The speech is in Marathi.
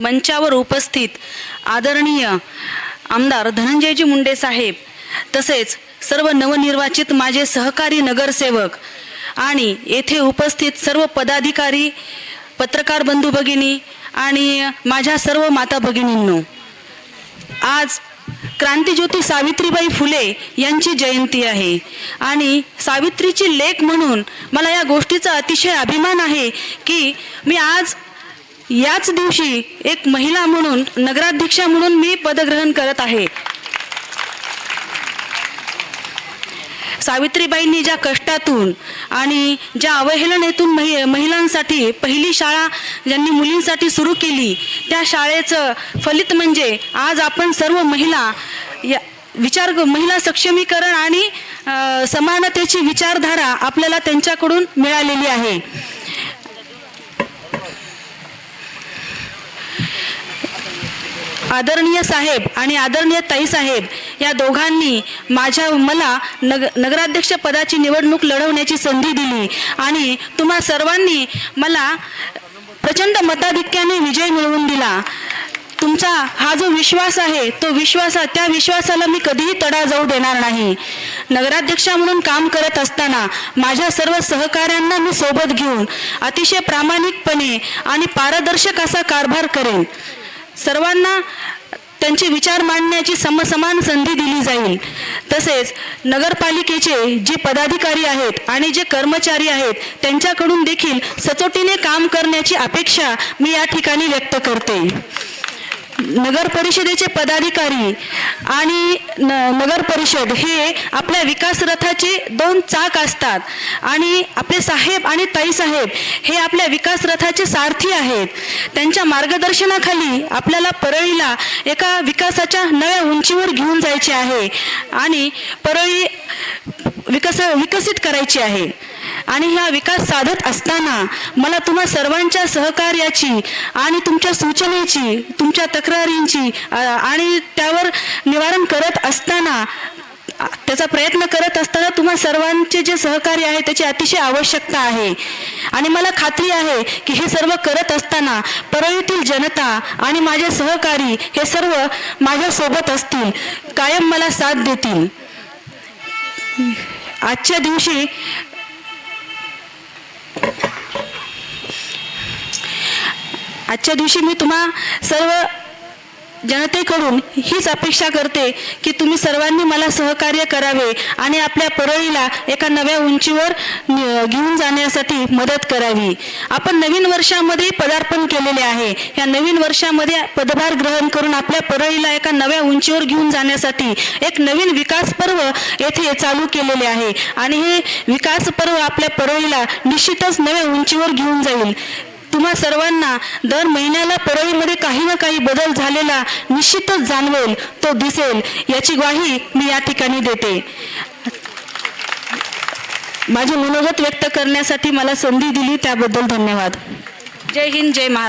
मंचावर उपस्थित आदरणीय आमदार धनंजयजी मुंडे साहेब, तसेच सर्व नवनिर्वाचित माझे सहकारी नगरसेवक आणि येथे उपस्थित सर्व पदाधिकारी, पत्रकार बंधू भगिनी आणि माझ्या सर्व माता भगिनींनो, आज क्रांतिज्योती सावित्रीबाई फुले यांची जयंती आहे आणि सावित्रीची लेक म्हणून मला या गोष्टीचा अतिशय अभिमान आहे की मी आज याच दिवशी एक महिला म्हणून, नगराध्यक्षा म्हणून मी पदग्रहण करत आहे। सावित्रीबाईंनी ज्या कष्टातून आणि ज्या अवहेलनेतून महिलांसाठी पहिली शाळा ज्यांनी मुलींसाठी सुरू केली, त्या शाळेचं फलित म्हणजे आज आपण सर्व महिला महिला सक्षमीकरण आणि समानतेची विचारधारा आपल्याला त्यांच्याकडून मिळालेली आहे। आदरणीय साहेब आणि आदरणीय ताई साहेब या दोघांनी मला नगराध्यक्ष पदाची निवडणूक लढवण्याची संधी दिली आणि तुम्हा सर्वांनी मला प्रचंड मताधिक्याने विजय मिळवून दिला। तुमचा हा जो विश्वास आहे त्या विश्वासाला मी कधीही तडा जाऊ देणार नाही। नगराध्यक्षा म्हणून काम करत असताना माझ्या सर्व सहकाऱ्यांना मी सोबत घेऊन अतिशय प्रामाणिकपणे आणि पारदर्शक असा कारभार करेन। सर्वांना त्यांचे विचार मांडण्याची समान संधी दिली जाईल। तसेच नगरपालिकेचे जे पदाधिकारी आहेत आणि जे कर्मचारी आहेत त्यांच्याकडून देखील सचोटीने काम करण्याची अपेक्षा मी या ठिकाणी व्यक्त करते। नगर परिषदेचे पदाधिकारी आणि नगर परिषद हे आपल्या विकास रथाचे दोन चाक असतात आणि आपले साहेब आणि ताई साहेब हे आपल्या विकास रथाचे सारथी आहेत। त्यांच्या मार्गदर्शनाखाली आपल्याला परळीला एका विकासाच्या नव्या उंचीवर घेऊन जायचे आहे आणि परळी विकसित करायची आहे। आणि हा विकास साधत असताना मला तुम्हा सर्वांच्या सहकार्याची आणि तुमच्या सूचनेची, तुमच्या तक्रारींची आणि त्यावर निवारण करत असताना, त्याचा प्रयत्न करत असताना तुम्हा सर्वांचे जे सहकार्य आहे त्याची अतिशय आवश्यकता आहे। आणि मला खात्री आहे की हे सर्व करत असताना परळीतील जनता आणि माझे सहकारी हे सर्व माझ्या सोबत असतील, कायम मला साथ देतील। आजच्या दिवशी मी तुम्हा सर्व जनतेकडून हीच अपेक्षा करते की तुम्ही सर्वांनी मला सहकार्य करावे आणि आपल्या परळीला एका नव्या उंचीवर घेऊन जाण्यासाठी मदत करावी। आपण नवीन वर्षामध्ये पदार्पण केलेले आहे। या नवीन वर्षामध्ये पदभार ग्रहण करून आपल्या परळीला एका नव्या उंचीवर घेऊन जाण्यासाठी एक नवीन विकास पर्व येथे चालू केलेले आहे आणि हे विकास पर्व आपल्या परळीला निश्चितच नव्या उंचीवर घेऊन जाईल। तुम्हा सर्वांना दर महिन्याला परळीमध्ये काही ना काही बदल झालेला निश्चितच जाणवेल, तो दिसेल, याची ग्वाही मी या ठिकाणी देते। माझे मनोगत व्यक्त करण्यासाठी मला संधी दिली त्याबद्दल धन्यवाद। जय हिंद, जय महाराष्ट्र।